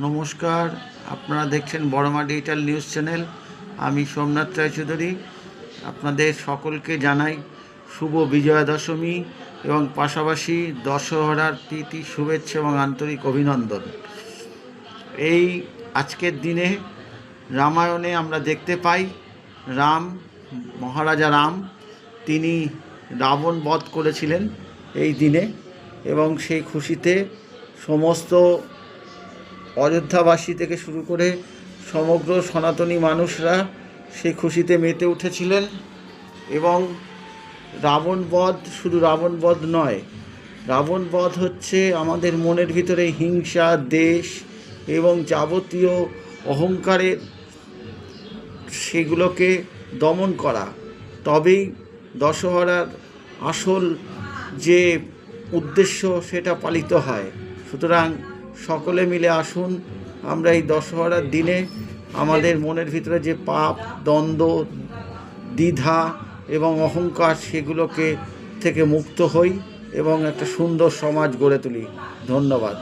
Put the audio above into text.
নমস্কার, আপনারা দেখছেন বড়মা ডিজিটাল নিউজ চ্যানেল। আমি সোমনাথ রায়চৌধুরী। আপনাদের সকলকে জানাই শুভ বিজয়া দশমী এবং পাশাপাশি দশহরার প্রীতি শুভেচ্ছা এবং আন্তরিক অভিনন্দন। এই আজকের দিনে রামায়ণে আমরা দেখতে পাই মহারাজা রাম তিনি রাবণ বধ করেছিলেন এই দিনে, এবং সেই খুশিতে সমস্ত অযোধ্যাবাসী থেকে শুরু করে সমগ্র সনাতনী মানুষরা সেই খুশিতে মেতে উঠেছিলেন। এবং রাবণ বধ শুধু রাবণ বধ নয়, রাবণ বধ হচ্ছে আমাদের মনের ভিতরে হিংসা, দেশ এবং যাবতীয় অহংকারের সেগুলোকে দমন করা। তবেই দশহরার আসল যে উদ্দেশ্য সেটা পালিত হয়। সুতরাং সকলে মিলে আসুন, আমরা এই দশহরার দিনে আমাদের মনের ভিতরে যে পাপ, দ্বন্দ্ব, দ্বিধা এবং অহংকার সেগুলোকে থেকে মুক্ত হই এবং একটা সুন্দর সমাজ গড়ে তুলি। ধন্যবাদ।